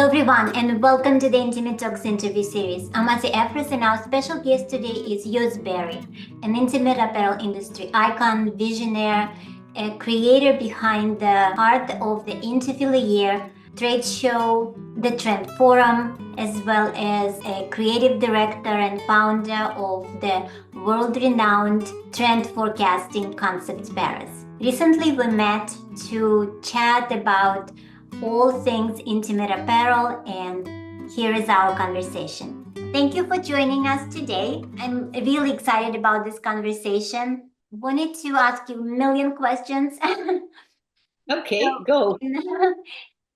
everyone, and welcome to the Intimate Talks interview series. I'm Asi Efros, and our special guest today is Jos Berry, an intimate apparel industry icon, visionary, a creator behind the heart of the Interfilière trade show, the Trend Forum, as well as a creative director and founder of the world-renowned trend forecasting concept Paris. Recently, we met to chat about all things intimate apparel, and here is our conversation. Thank you for joining us today. I'm really excited about this conversation. Wanted to ask you a million questions. Okay, go.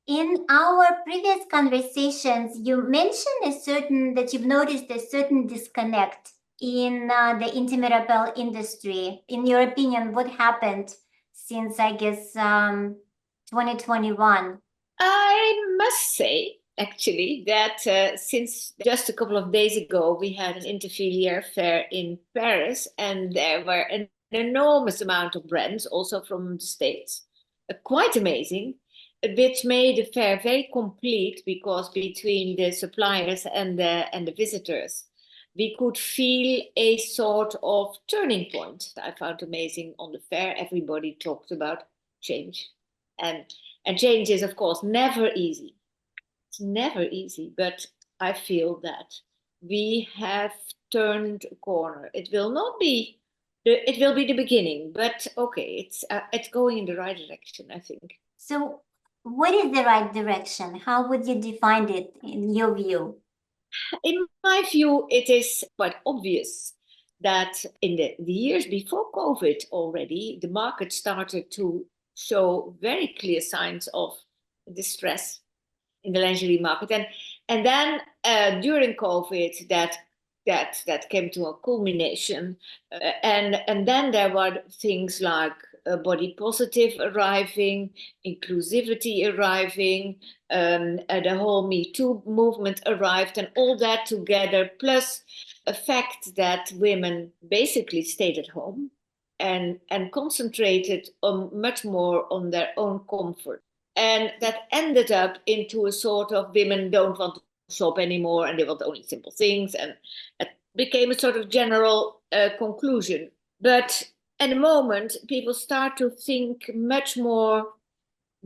In our previous conversations, you mentioned that you've noticed a certain disconnect in the intimate apparel industry. In your opinion, what happened since, I guess, 2021? I must say, actually, that since just a couple of days ago, we had an Interfilière fair in Paris, and there were an enormous amount of brands, also from the States, quite amazing, which made the fair very complete because between the suppliers and the visitors, we could feel a sort of turning point that I found amazing on the fair. Everybody talked about change. And and change is, of course, never easy. It's never easy, but I feel that we have turned a corner. It will not be, it will be the beginning, but okay, it's going in the right direction, I think. So, what is the right direction? How would you define it in your view? In my view, it is quite obvious that in the years before COVID already, the market started to show very clear signs of distress in the lingerie market, and then during COVID, that came to a culmination, and then there were things like body positive arriving, inclusivity arriving, the whole Me Too movement arrived, and all that together, plus a fact that women basically stayed at home and concentrated on much more on their own comfort. And that ended up into a sort of women don't want to shop anymore and they want only simple things. And it became a sort of general conclusion. But at the moment, people start to think much more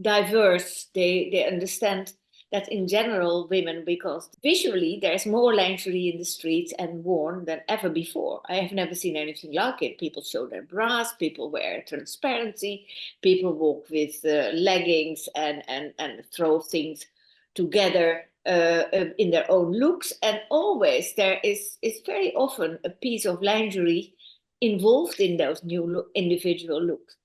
diverse. They understand that in general, women, because visually there's more lingerie in the streets and worn than ever before. I have never seen anything like it. People show their bras, people wear transparency, people walk with leggings and throw things together in their own looks. And always there is very often a piece of lingerie involved in those new individual looks.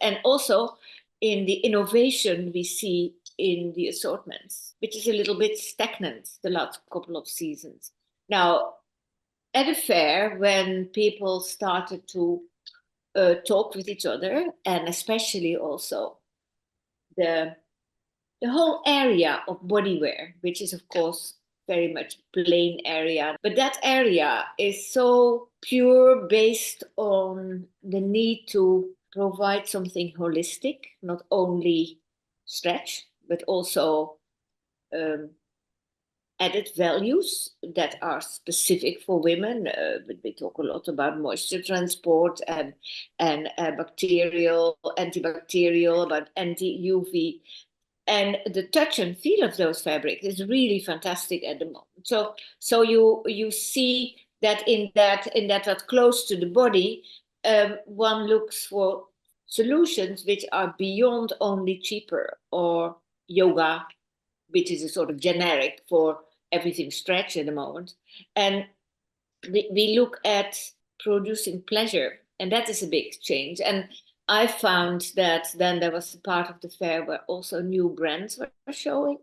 And also in the innovation we see in the assortments, which is a little bit stagnant the last couple of seasons. Now, at a fair, when people started to talk with each other, and especially also the whole area of bodywear, which is of course very much plain area, but that area is so pure, based on the need to provide something holistic, not only stretch, but also added values that are specific for women. We talk a lot about moisture transport and bacterial, antibacterial, about anti-UV. And the touch and feel of those fabrics is really fantastic at the moment. So you see that in that close to the body, one looks for solutions which are beyond only cheaper, or yoga, which is a sort of generic for everything stretch at the moment. And we look at producing pleasure, and that is a big change. And I found that then there was a part of the fair where also new brands were showing.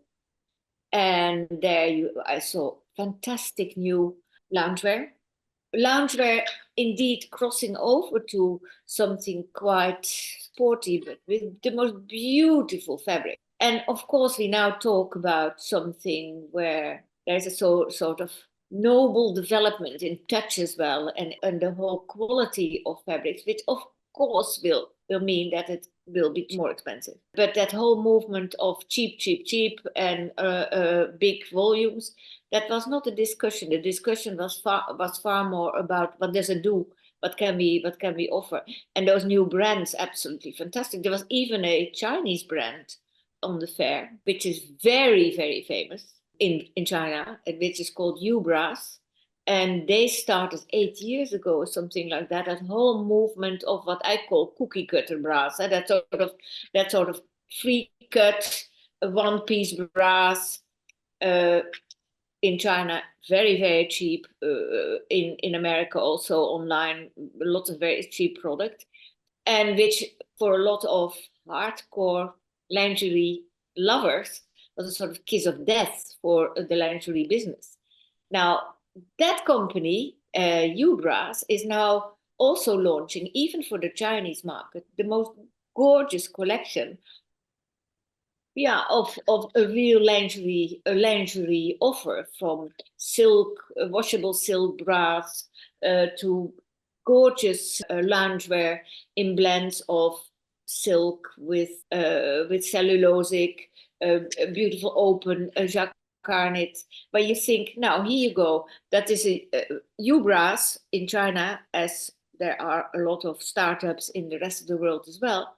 And there I saw fantastic new loungewear. Loungewear indeed crossing over to something quite sporty, but with the most beautiful fabric. And of course, we now talk about something where there's a sort of noble development in touch as well, and the whole quality of fabrics, which of course will mean that it will be more expensive. But that whole movement of cheap, cheap, cheap and big volumes, that was not a discussion. The discussion was far more about what does it do, what can we offer, and those new brands, absolutely fantastic. There was even a Chinese brand on the fair, which is very, very famous in China, which is called Ubras. And they started 8 years ago or something like that. That whole movement of what I call cookie cutter bras, that sort of free cut, one-piece bras in China, very, very cheap. In America also online, lots of very cheap product, and which for a lot of hardcore lingerie lovers was a sort of kiss of death for the lingerie business. Now, that company, Ubras, is now also launching, even for the Chinese market, the most gorgeous collection, of a real lingerie offer, from silk, washable silk bras, to gorgeous loungewear in blends of silk with cellulosic, beautiful open jacquard, where you think, now here you go, that is a Ubras in China, as there are a lot of startups in the rest of the world as well.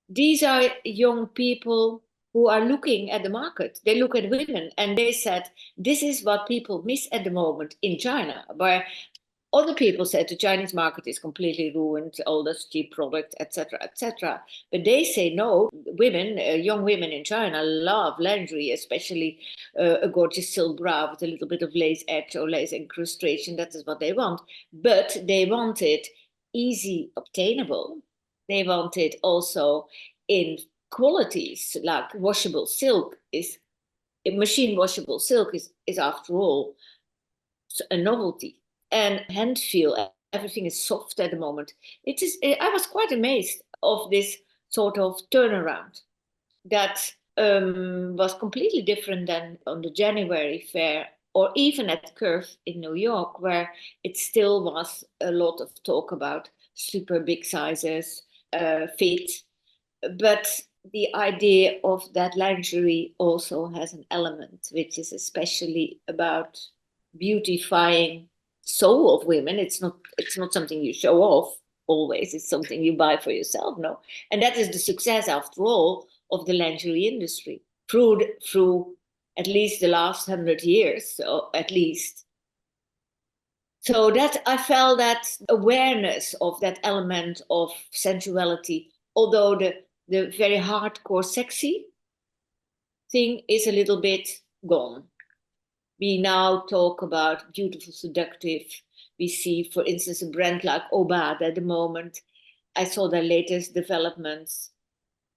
These are young people who are looking at the market. They look at women and they said, this is what people miss at the moment in China, where other people said the Chinese market is completely ruined, all this cheap product, etc., etc. But they say no. Women, young women in China, love lingerie, especially a gorgeous silk bra with a little bit of lace edge or lace incrustation. That is what they want. But they want it easy obtainable. They want it also in qualities like washable silk machine washable silk is after all a novelty. And hand feel, everything is soft at the moment. I was quite amazed of this sort of turnaround that was completely different than on the January fair, or even at Curve in New York, where it still was a lot of talk about super big sizes, fit. But the idea of that lingerie also has an element which is especially about beautifying soul of women. It's not something you show off always. It's something you buy for yourself, no? And that is the success, after all, of the lingerie industry through at least the last 100 years, so at least. So that I felt that awareness of that element of sensuality, although the very hardcore sexy thing is a little bit gone. We now talk about beautiful, seductive. We see, for instance, a brand like Obad at the moment. I saw their latest developments.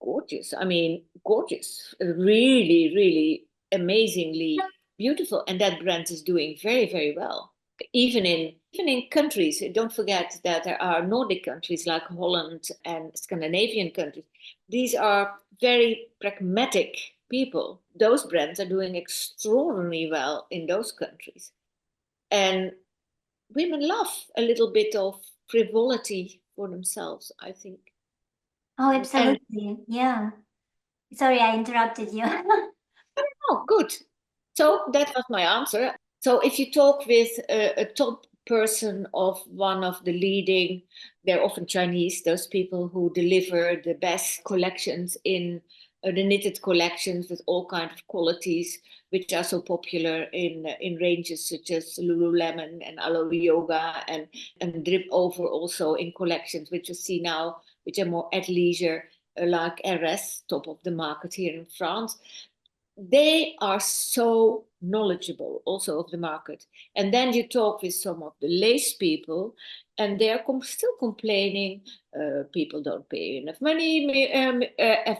Gorgeous. I mean, gorgeous. Really, really amazingly beautiful. And that brand is doing very, very well. Even in countries, don't forget that there are Nordic countries like Holland and Scandinavian countries. These are very pragmatic people. Those brands are doing extraordinarily well in those countries. And women love a little bit of frivolity for themselves, I think. Oh, absolutely. Yeah. Sorry, I interrupted you. Oh, good. So that was my answer. So if you talk with a top person of one of the leading, they're often Chinese, those people who deliver the best collections in the knitted collections with all kinds of qualities, which are so popular in ranges such as Lululemon and Aloe Yoga, and drip over also in collections, which you see now, which are more athleisure, like RS, top of the market here in France. They are so knowledgeable also of the market. And then you talk with some of the lace people, and they're still complaining people don't pay enough money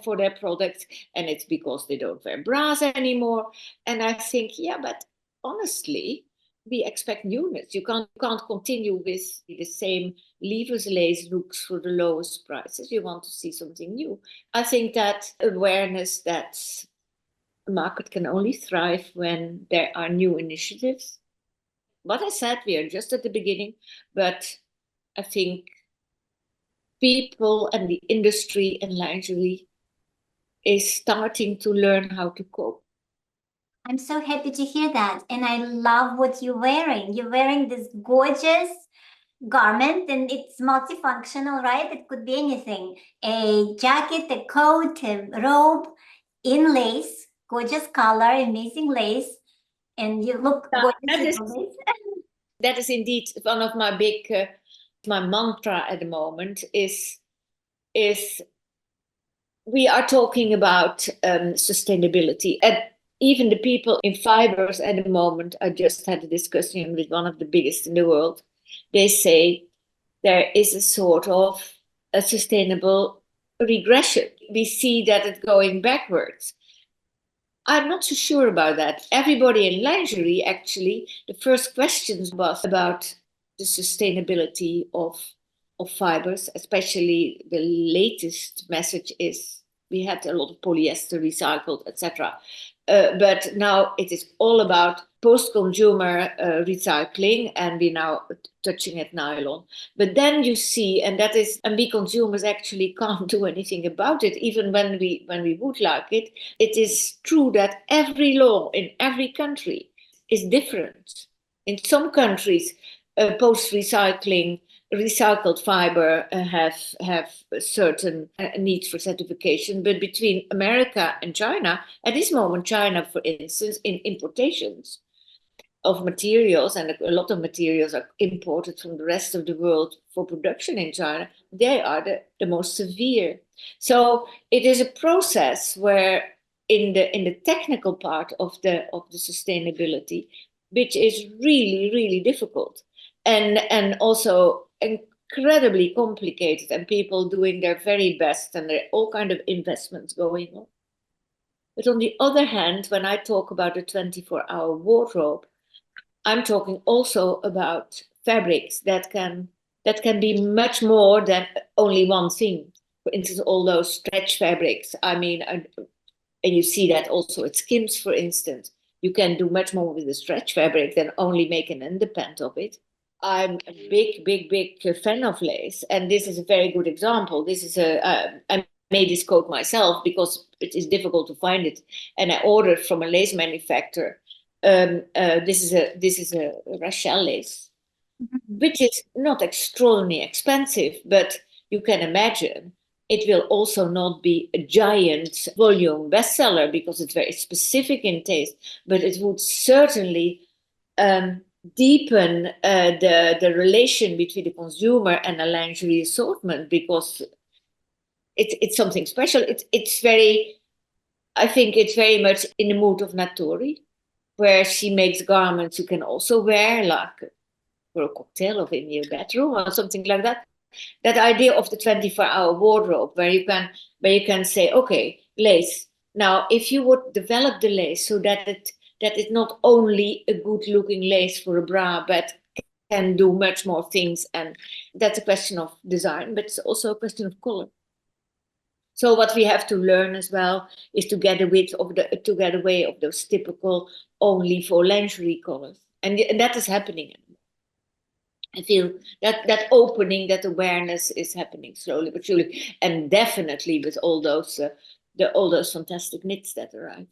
for their products, and it's because they don't wear bras anymore. And I think, yeah, but honestly, we expect newness. You can't continue with the same lever's lace looks for the lowest prices. You want to see something new. I think that awareness that the market can only thrive when there are new initiatives. What I said, we are just at the beginning, but I think people and the industry in lingerie is starting to learn how to cope. I'm so happy to hear that. And I love what you're wearing. You're wearing this gorgeous garment and it's multifunctional, right? It could be anything. A jacket, a coat, a robe in lace, gorgeous color, amazing lace. And you look gorgeous with the lace. That is indeed one of my big, my mantra at the moment is we are talking about sustainability. And even the people in fibers at the moment, I just had a discussion with one of the biggest in the world. They say there is a sort of a sustainable regression. We see that it's going backwards. I'm not so sure about that. Everybody in lingerie, actually, the first questions was about the sustainability of fibers, especially the latest message is we had a lot of polyester recycled, etc. But now it is all about post-consumer recycling, and we're now touching at nylon. But then you see, and we consumers actually can't do anything about it, even when we would like it. It is true that every law in every country is different. In some countries, recycled fiber have certain needs for certification, but between America and China, at this moment, China, for instance, in importations of materials, and a lot of materials are imported from the rest of the world for production in China, they are the most severe. So it is a process where in the technical part of the sustainability, which is really, really difficult and also incredibly complicated, and people doing their very best, and there are all kind of investments going on. But on the other hand, when I talk about a 24-hour wardrobe, I'm talking also about fabrics that can be much more than only one thing. For instance, all those stretch fabrics. I mean, and you see that also at Skims, for instance. You can do much more with the stretch fabric than only make an underpant of it. I'm a big fan of lace, and this is a very good example. This is I made this coat myself because it is difficult to find it, and I ordered from a lace manufacturer. This is a Rachel lace, which is not extraordinarily expensive, but you can imagine it will also not be a giant volume bestseller because it's very specific in taste, but it would certainly deepen the relation between the consumer and the lingerie assortment, because it's something special. It's very, I think it's very much in the mood of Natori, where she makes garments you can also wear, like for a cocktail or in your bedroom or something like that. That idea of the 24-hour wardrobe, where you can say, okay, lace. Now, if you would develop the lace so that it's not only a good-looking lace for a bra, but can do much more things, and that's a question of design, but it's also a question of color. So what we have to learn as well is to get away of those typical only for lingerie colors, and that is happening. I feel that opening, that awareness is happening slowly but surely, and definitely with all those fantastic knits that arrive.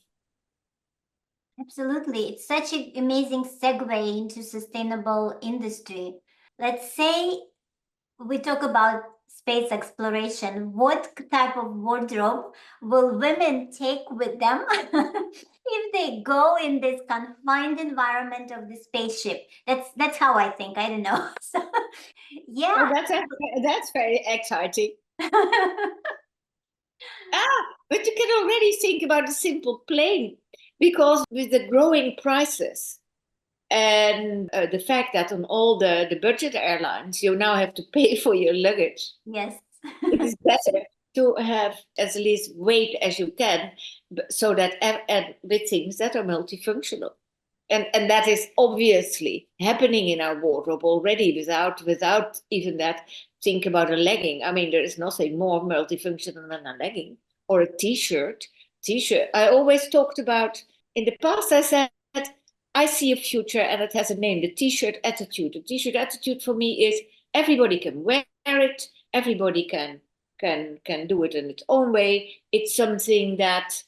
Absolutely. It's such an amazing segue into sustainable industry. Let's say we talk about space exploration. What type of wardrobe will women take with them if they go in this confined environment of the spaceship? That's how I think. I don't know. So, yeah. Oh, that's very exciting. But you can already think about a simple plane, because with the growing prices and the fact that on all the budget airlines you now have to pay for your luggage. Yes. It is better to have as least weight as you can, so that and with things that are multifunctional. And that is obviously happening in our wardrobe already without even that. Think about a legging. I mean, there is nothing more multifunctional than a legging or a t-shirt. I always talked about, in the past I said, I see a future and it has a name, the t-shirt attitude. The t-shirt attitude for me is everybody can wear it. everybody can do it in its own way. It's something that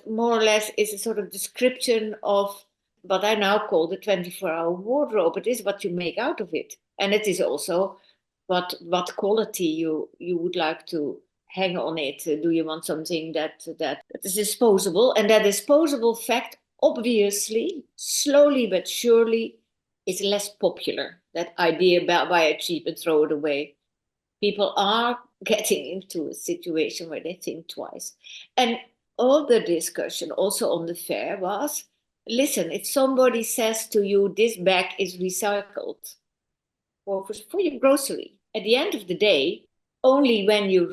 more or less is a sort of description of what I now call the 24-hour wardrobe. It is what you make out of it, and it is also what quality you would like to hang on it. Do you want something that is disposable? And that disposable fact, obviously, slowly but surely, is less popular. That idea about buy it cheap and throw it away. People are getting into a situation where they think twice. And all the discussion also on the fair was, listen, if somebody says to you, this bag is recycled for your grocery, at the end of the day, only when you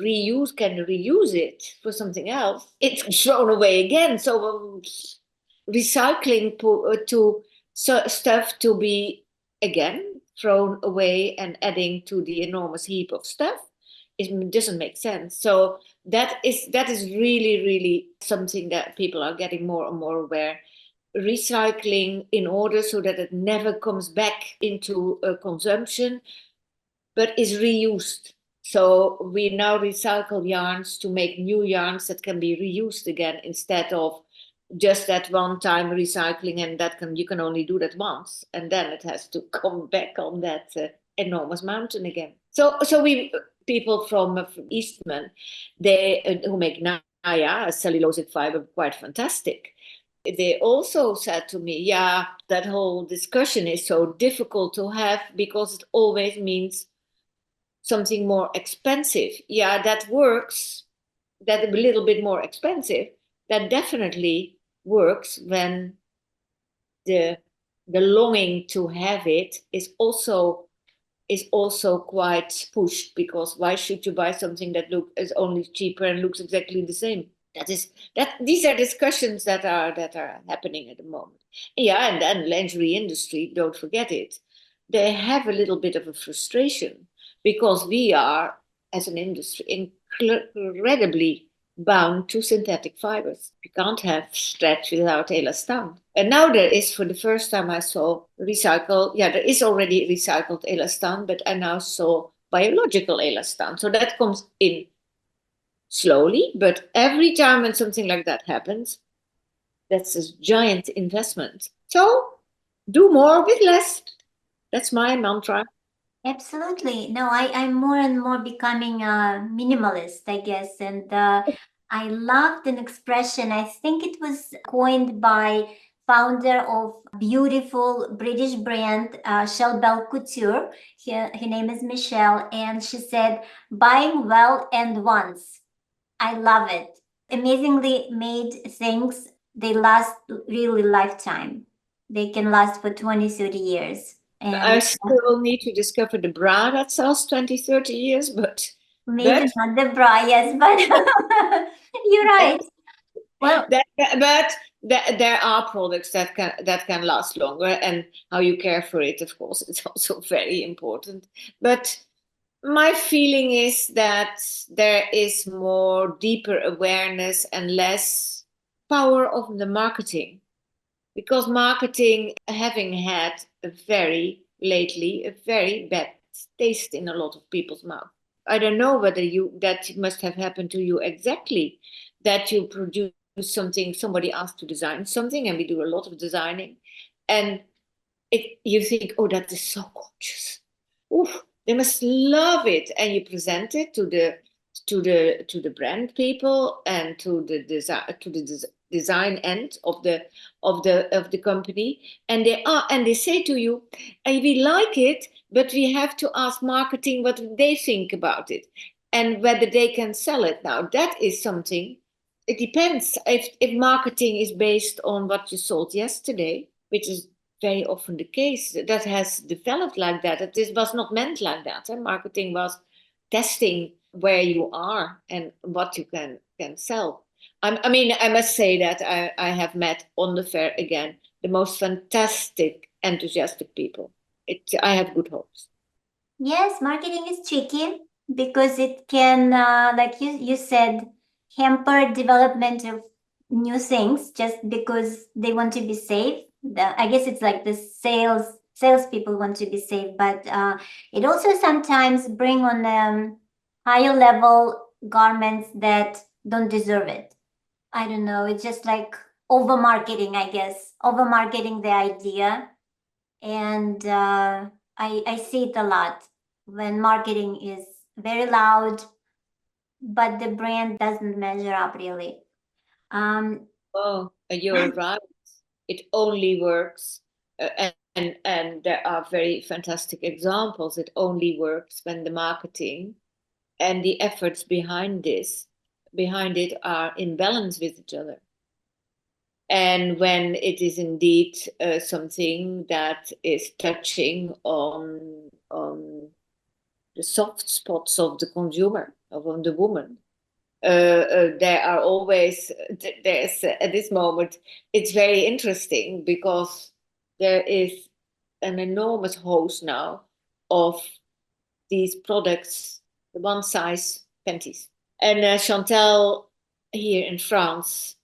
can reuse it for something else, it's thrown away again. So recycling stuff to be again thrown away and adding to the enormous heap of stuff, it doesn't make sense. So that is really something that people are getting more and more aware. Recycling in order so that it never comes back into consumption, but is reused. So we now recycle yarns to make new yarns that can be reused again, instead of just that one time recycling, and you can only do that once, and then it has to come back on that enormous mountain again. So we people from Eastman, they who make Naya, a cellulosic fiber, quite fantastic. They also said to me, yeah, that whole discussion is so difficult to have because it always means something more expensive. Yeah, that works. That a little bit more expensive. That definitely works when the longing to have it is also quite pushed, because why should you buy something that is only cheaper and looks exactly the same? These are discussions that are happening at the moment. Yeah, and then lingerie industry, don't forget it. They have a little bit of a frustration because we are, as an industry, incredibly bound to synthetic fibers. You can't have stretch without elastan. And now there is, for the first time I saw there is already recycled elastan, but I now saw biological elastan. So that comes in slowly, but every time when something like that happens, that's a giant investment. So do more with less. That's my mantra. Absolutely. No, I'm more and more becoming a minimalist, I guess. And I loved an expression. I think it was coined by founder of beautiful British brand, Shell Belle Couture. Her name is Michelle. And she said, buying well and once. I love it. Amazingly made things, they last really lifetime. They can last for 20, 30 years. I And still need to discover the bra that sells 20, 30 years, but maybe not the bra, yes, but you're right. Well, there are products that can last longer, and how you care for it, of course, it's also very important. But my feeling is that there is more deeper awareness and less power of the marketing, because marketing having had a very bad taste in a lot of people's mouth. I don't know whether that must have happened to you exactly, that you produce something, somebody asked to design something, and we do a lot of designing, and you think, oh, that is so gorgeous. Oof, they must love it, and you present it to the brand people and to the design end of the company, and they say to you, we like it, but we have to ask marketing what they think about it and whether they can sell it. Now that is something, it depends. If marketing is based on what you sold yesterday, which is very often the case, that has developed like that. It was not meant like that. And marketing was testing where you are and what you can sell. I mean, I must say that I have met on the fair again the most fantastic, enthusiastic people. I have good hopes. yes, marketing is tricky because it can, like you said, hamper development of new things just because they want to be safe. I guess it's like the salespeople want to be safe, but it also sometimes bring on higher level garments that don't deserve it. I don't know. It's just like over marketing, I guess, over marketing the idea, and I see it a lot when marketing is very loud, but the brand doesn't measure up really. Oh, you're right. It only works, and there are very fantastic examples. It only works when the marketing and the efforts behind it are in balance with each other. And when it is indeed something that is touching on the soft spots of the consumer, of the woman. There are always, there's at this moment, it's very interesting because there is an enormous host now of these products, the one size panties. And Chantal here in France,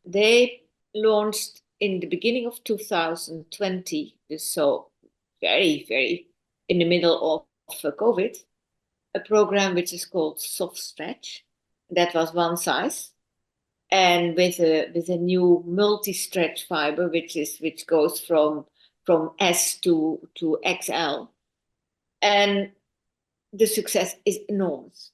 they launched in the beginning of 2020, so very, very in the middle of COVID, a program which is called Soft Stretch. That was one size, and with a new multi-stretch fiber, which goes from S to XL, and the success is enormous.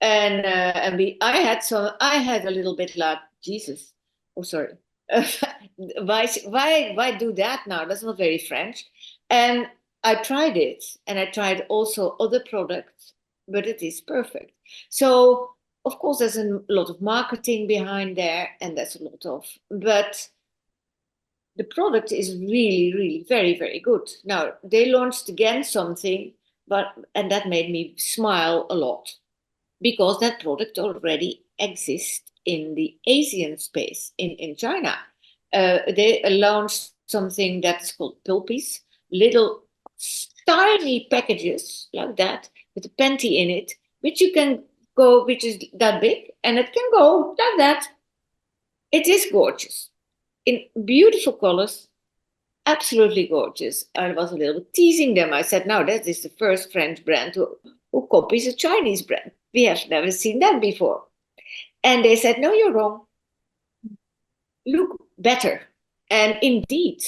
And I had a little bit like, Jesus, oh sorry, why do that now? That's not very French. And I tried it, and I tried also other products, but it is perfect. So of course there's a lot of marketing behind there, and there's a lot of, but the product is really, really very, very good. Now they launched again something, and that made me smile a lot, because that product already exists in the Asian space, in China. They launched something that's called pulpies, little tiny packages like that with a panty in it, which you can go, which is that big, and it can go like that. It is gorgeous in beautiful colors, absolutely gorgeous. I was a little bit teasing them. I said, "Now that is the first French brand who copies a Chinese brand. We have never seen that before." And they said, "No, you're wrong. Look better." And indeed,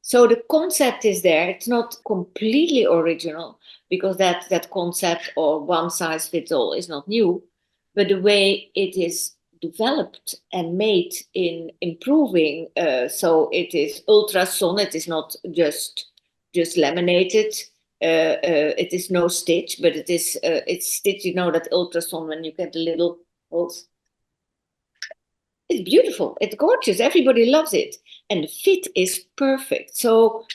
so the concept is there. It's not completely original, because that concept or one size fits all is not new, but the way it is developed and made in improving, so it is ultrason. It is not just laminated. It is no stitch, but it's stitch. You know that ultrason, when you get the little holes. It's beautiful. It's gorgeous. Everybody loves it, and the fit is perfect. So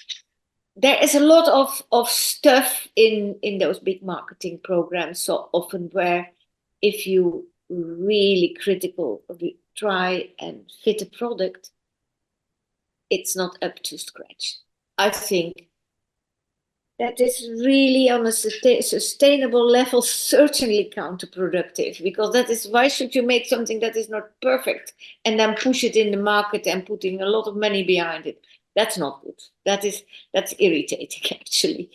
there is a lot of stuff in those big marketing programs. So often, where if you really critical try and fit a product, it's not up to scratch. I think that is really on a sustainable level certainly counterproductive, because that is, why should you make something that is not perfect and then push it in the market and putting a lot of money behind it? That's not good. That's irritating actually.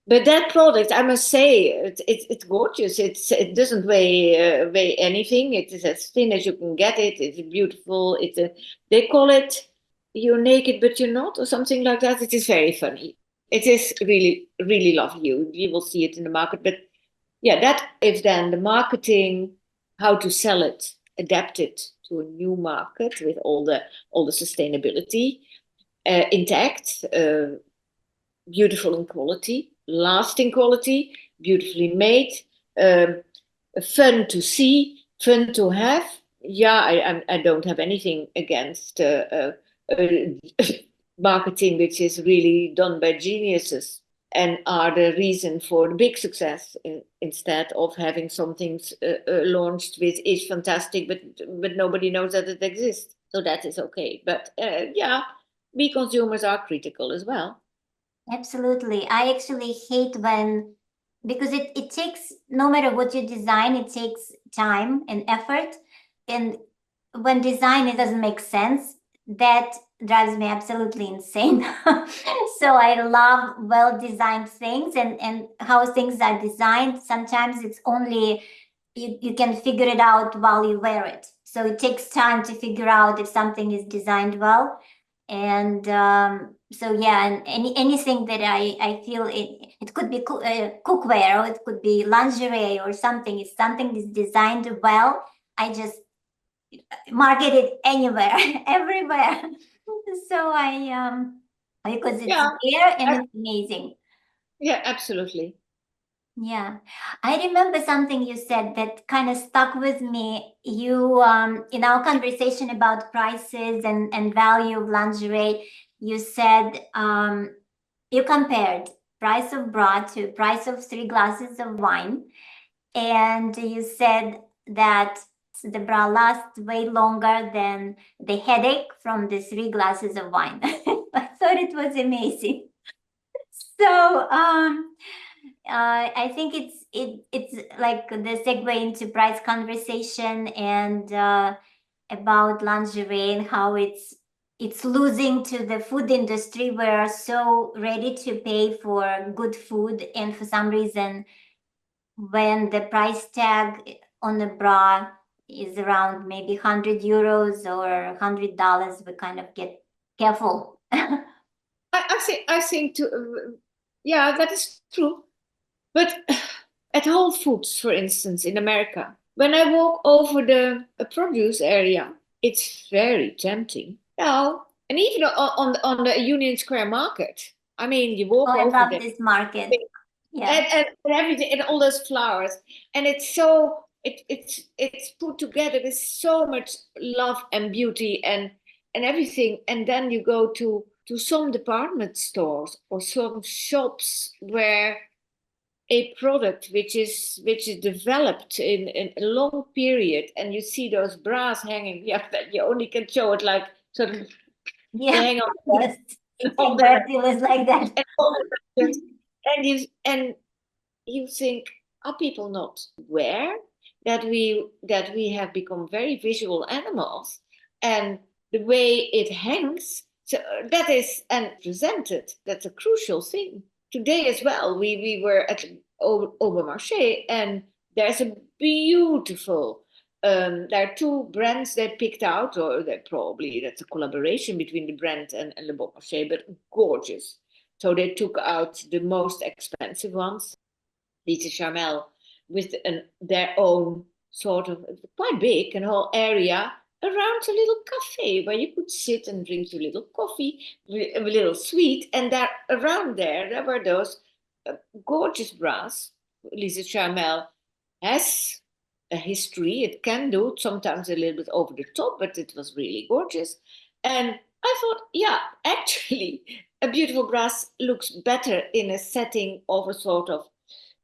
But that product, I must say, it's gorgeous. It doesn't weigh anything. It is as thin as you can get it. It's beautiful. They call it "you're naked but you're not" or something like that. It is very funny. It is really, really lovely. You will see it in the market. But yeah, that is then the marketing, how to sell it, adapt it to a new market with all the sustainability intact, beautiful in quality, lasting quality, beautifully made, fun to see, fun to have. Yeah, I don't have anything against marketing which is really done by geniuses and are the reason for the big success, instead of having something launched which is fantastic, but nobody knows that it exists. So that is okay. But yeah, we consumers are critical as well. Absolutely. I actually hate when, because it takes, no matter what you design, it takes time and effort. And when design, it doesn't make sense, that drives me absolutely insane. So I love well-designed things and how things are designed. Sometimes it's only you can figure it out while you wear it. So it takes time to figure out if something is designed well. And so yeah, and anything that I feel it could be cookware, or it could be lingerie or something. If something is designed well, I just market it anywhere, everywhere. So because it's Yeah, there and it's amazing. yeah, absolutely. Yeah. I remember something you said that kind of stuck with me. You, in our conversation about prices and value of lingerie, you said, you compared price of bra to price of 3 glasses of wine. And you said that the bra lasts way longer than the headache from the 3 glasses of wine. I thought it was amazing. So, I think it's like the segue into price conversation and about lingerie and how it's losing to the food industry. We're so ready to pay for good food, and for some reason, when the price tag on the bra is around maybe €100 or $100, we kind of get careful. I think to, yeah, that is true. But at Whole Foods, for instance, in America, when I walk over the produce area, it's very tempting. Now, and even on the Union Square Market, I mean, you Oh, walk I over love there this market. Yeah. and everything and all those flowers, and it's so it's put together with so much love and beauty and everything. And then you go to some department stores or some shops where a product which is developed in a long period, and you see those bras hanging, yeah, that you only can show it like sort of they Yeah. hang on Yes. and all the Exactly. It was like that. and all the and you think, are people not aware that we have become very visual animals, and the way it hangs, so that is and presented, that's a crucial thing today as well. We were at Obermarché, and there's a beautiful there are two brands they picked out, or they probably that's a collaboration between the brand and Le Bon Marché, but gorgeous. So they took out the most expensive ones, Lisa Charmel, with their own sort of quite big and whole area around a little cafe where you could sit and drink your little coffee, a little sweet, and that around there were those gorgeous bras. Lisa Charmel has a history. It can do sometimes a little bit over the top, but it was really gorgeous. And I thought, yeah, actually, a beautiful brass looks better in a setting of a sort of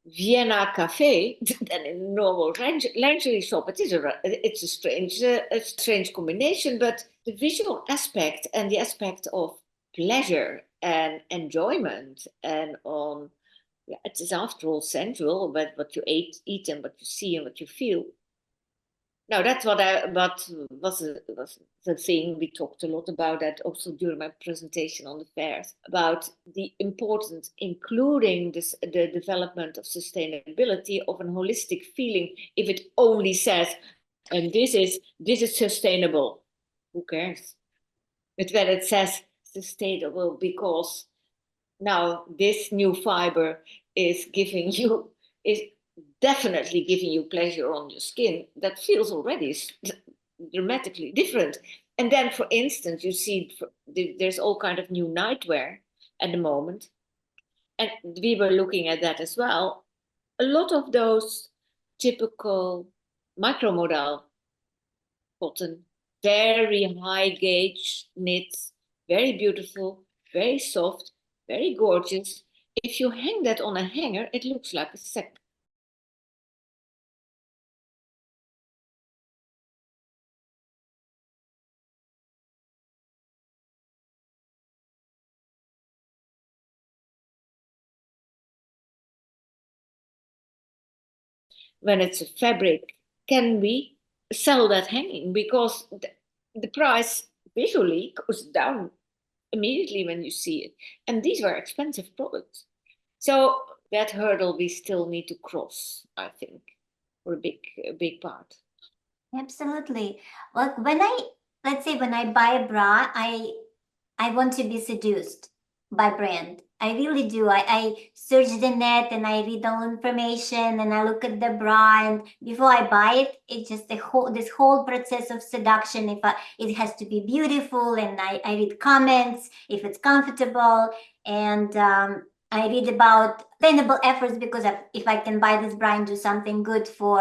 Vienna cafe than in a normal lingerie shop. It's a strange combination, but the visual aspect and the aspect of pleasure and enjoyment and on, yeah, it is after all sensual, but what you eat and what you see and what you feel. No, that's what was the thing. We talked a lot about that also during my presentation on the fairs, about the importance, including the development of sustainability, of an holistic feeling. If it only says, and this is sustainable, who cares? But when it says sustainable because now this new fiber is giving you is definitely giving you pleasure on your skin, that feels already dramatically different. And then, for instance, you see there's all kind of new nightwear at the moment, and we were looking at that as well. A lot of those typical micromodal cotton, very high gauge knits, very beautiful, very soft, very gorgeous. If you hang that on a hanger, it looks like a sack. When it's a fabric, can we sell that hanging? Because the price visually goes down immediately when you see it. And these were expensive products. So that hurdle we still need to cross, I think, for a big part. Absolutely. Well, let's say when I buy a bra, I want to be seduced by brand. I really do. I search the net and I read all information and I look at the bra, and before I buy it, it's just this whole process of seduction. It has to be beautiful, and I read comments if it's comfortable, and I read about sustainable efforts, because if I can buy this bra and do something good for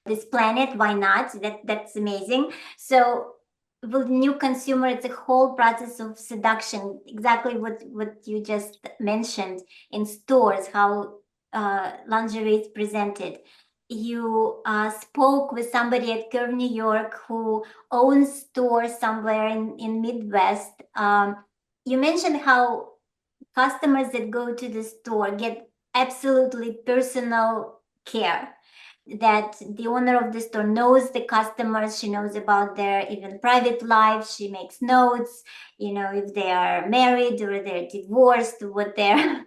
this planet, why not? That's amazing. So with new consumer, it's a whole process of seduction, exactly what you just mentioned in stores, how lingerie is presented. You spoke with somebody at Curve New York who owns stores somewhere in Midwest. You mentioned how customers that go to the store get absolutely personal care, that the owner of the store knows the customers, she knows about their even private lives, she makes notes, if they are married or they're divorced, what their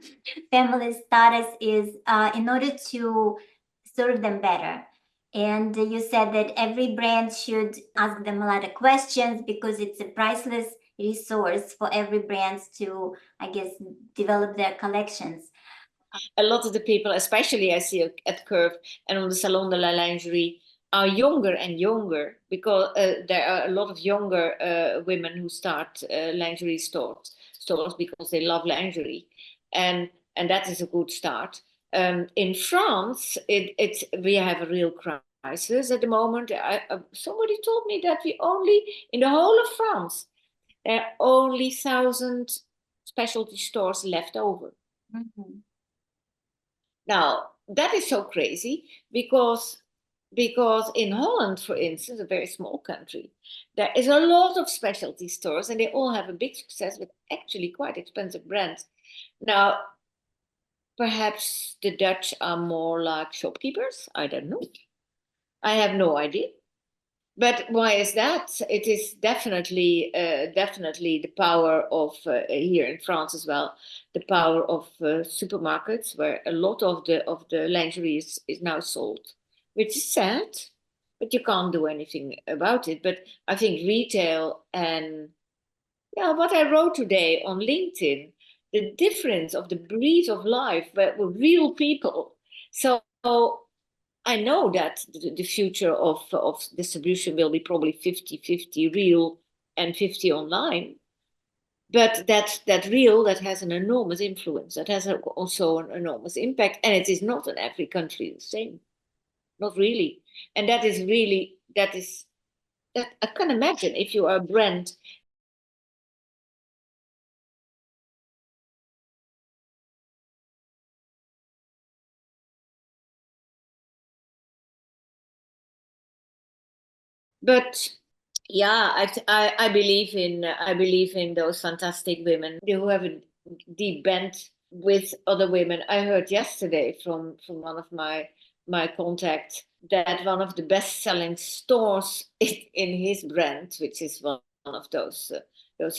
family status is, in order to serve them better. And you said that every brand should ask them a lot of questions, because it's a priceless resource for every brand to, I guess, develop their collections. A lot of the people, especially I see at Curve and on the Salon de la Lingerie, are younger and younger, because there are a lot of younger women who start lingerie stores because they love lingerie, and that is a good start. In France, we have a real crisis at the moment. Somebody told me that we only, in the whole of France, there are only 1,000 specialty stores left over. Mm-hmm. Now, that is so crazy because in Holland, for instance, a very small country, there is a lot of specialty stores and they all have a big success with actually quite expensive brands. Now, perhaps the Dutch are more like shopkeepers. I don't know. I have no idea. But why is that? It is definitely the power of here in France as well, the power of supermarkets, where a lot of the lingerie is now sold, which is sad, but you can't do anything about it. But I think retail, and yeah, what I wrote today on LinkedIn, the difference of the breed of life, where we're real people. So I know that the future of distribution will be probably 50-50 real and 50 online. But that real, that has an enormous influence, that has also an enormous impact. And it is not in every country the same. Not really. And that I can imagine if you are a brand. But yeah, I believe in those fantastic women who have a deep bond with other women. I heard yesterday from one of my contacts that one of the best-selling stores in his brand, which is one of those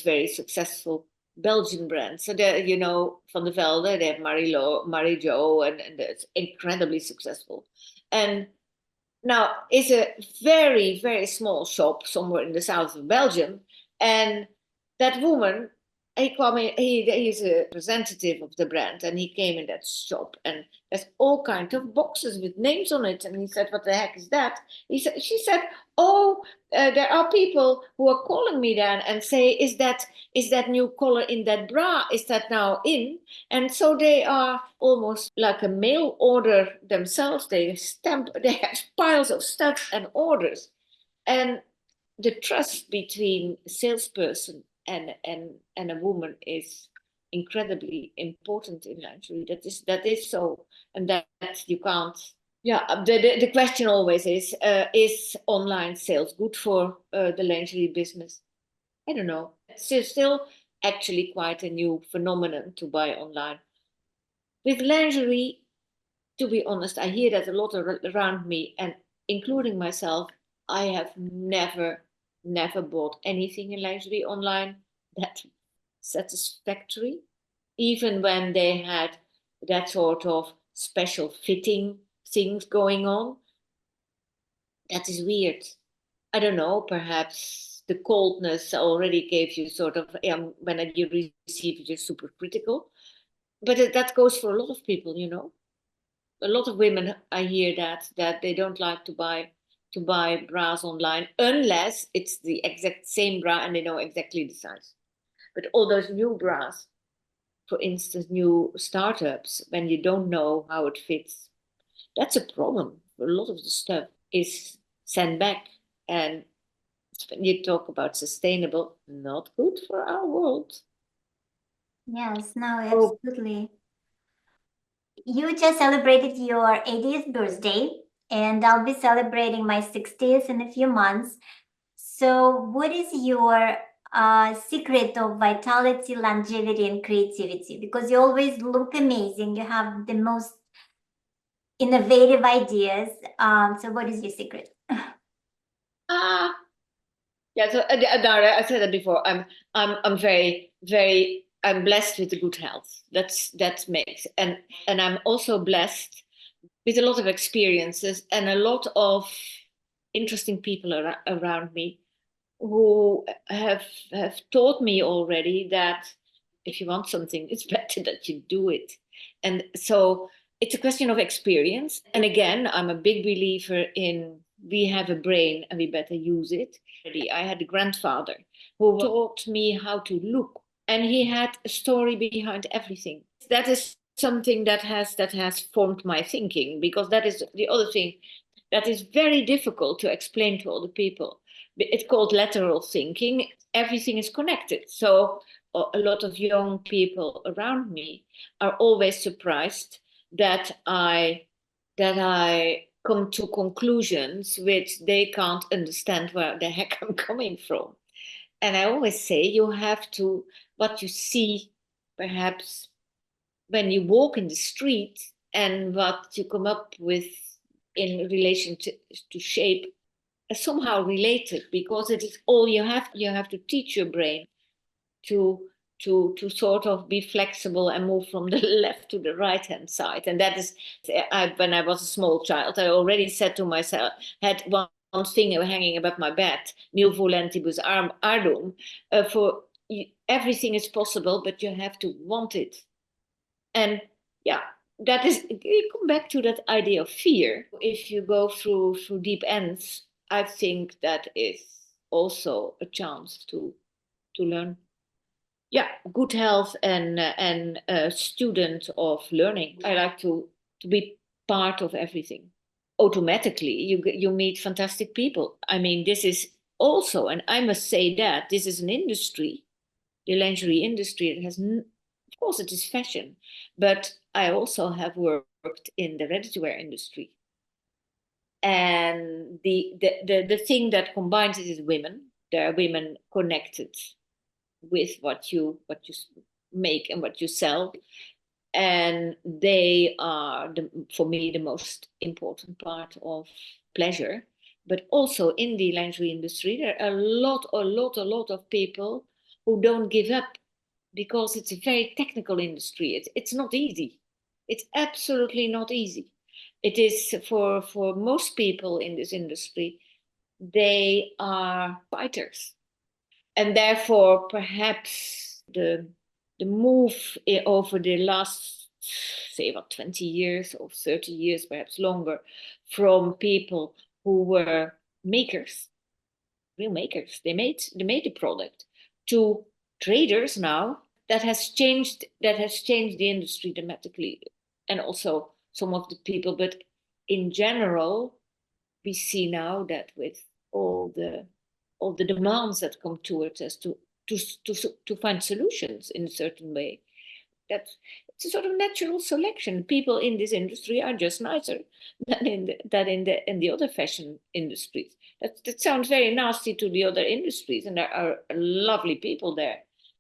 very successful Belgian brands. So there, Van der Velde, they have Marie-Jo, and it's incredibly successful. And now, it's a very, very small shop somewhere in the south of Belgium. And that woman, he's a representative of the brand, and he came in that shop, and there's all kinds of boxes with names on it. And he said, "What the heck is that?" She said, "Oh, there are people who are calling me then and say, is that new color in that bra? Is that now in?" And so they are almost like a mail order themselves. They have piles of stuff and orders. And the trust between a salesperson and a woman is incredibly important in lingerie. That is so, and that you can't. Yeah, the question always is online sales good for the lingerie business? I don't know. It's still actually quite a new phenomenon to buy online. With lingerie, to be honest, I hear that a lot around me, and including myself, I have never never bought anything in lingerie online that satisfactory, even when they had that sort of special fitting things going on. That is weird. I don't know, perhaps the coldness already gave you sort of, when you receive it, you're super critical. But that goes for a lot of people, you know. A lot of women, I hear that they don't like to buy bras online unless it's the exact same bra and they know exactly the size. But all those new bras, for instance, new startups, when you don't know how it fits, that's a problem. A lot of the stuff is sent back. And when you talk about sustainable, not good for our world. Yes, no, absolutely. You just celebrated your 80th birthday, and I'll be celebrating my 60th in a few months. So, what is your secret of vitality, longevity, and creativity? Because you always look amazing. You have the most innovative ideas. So, what is your secret? Ah, yeah. So Dara, I said that before. I'm very I'm blessed with good health. That makes and I'm also blessed with a lot of experiences and a lot of interesting people around me who have taught me already that if you want something, it's better that you do it. And so it's a question of experience. And again, I'm a big believer in we have a brain and we better use it. I had a grandfather who taught me how to look, and he had a story behind everything. That is something that has formed my thinking, because that is the other thing that is very difficult to explain to other people. It's called lateral thinking. Everything is connected. So a lot of young people around me are always surprised that I come to conclusions which they can't understand where the heck I'm coming from. And I always say you have to, what you see perhaps when you walk in the street and what you come up with in relation to shape are somehow related, because it is all you have to teach your brain to to sort of be flexible and move from the left to the right hand side. And that is, when I was a small child, I already said to myself, had one thing hanging above my bed, nil volentibus ardum, for everything is possible, but you have to want it. And yeah, that is, you come back to that idea of fear. If you go through deep ends, I think that is also a chance to learn. Yeah, good health and a student of learning. I like to be part of everything. Automatically, you meet fantastic people. I mean, this is also, and I must say that this is an industry, the lingerie industry. It has, of course, it is fashion, but I also have worked in the ready-to-wear industry, and the thing that combines it is women. There are women connected with what you make and what you sell, and they are for me the most important part of pleasure. But also in the lingerie industry, there are a lot of people who don't give up, because it's a very technical industry. It's not easy. It's absolutely not easy. It is for most people in this industry. They are fighters, and therefore perhaps the move over the last, say, about 20 years or 30 years, perhaps longer, from people who were makers, real makers, they made the product, to traders now, that has changed the industry dramatically, and also some of the people. But in general, we see now that with all the demands that come towards us to to find solutions in a certain way, that it's a sort of natural selection. People in this industry are just nicer than in the other fashion industries. That sounds very nasty to the other industries, and there are lovely people there,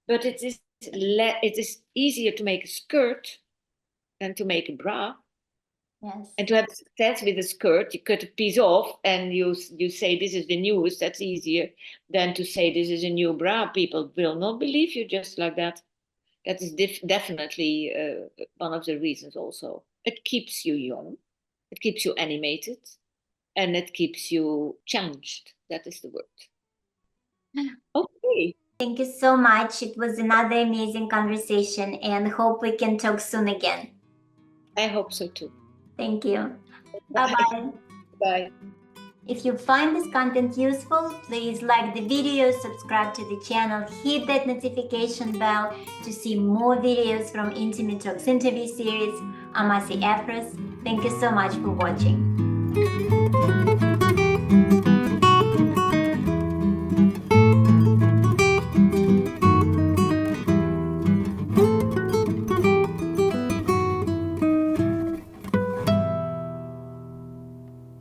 but it is easier to make a skirt than to make a bra. Yes. And to have success with a skirt, you cut a piece off and you say this is the newest. That's easier than to say this is a new bra. People will not believe you just like that. That is definitely one of the reasons also. It keeps you young, it keeps you animated, and it keeps you challenged. That is the word. Okay. Thank you so much. It was another amazing conversation and hope we can talk soon again. I hope so too. Thank you. Bye. Bye-bye. Bye. If you find this content useful, please like the video, subscribe to the channel, hit that notification bell to see more videos from Intimate Talks interview series. I'm Asi Efros. Thank you so much for watching.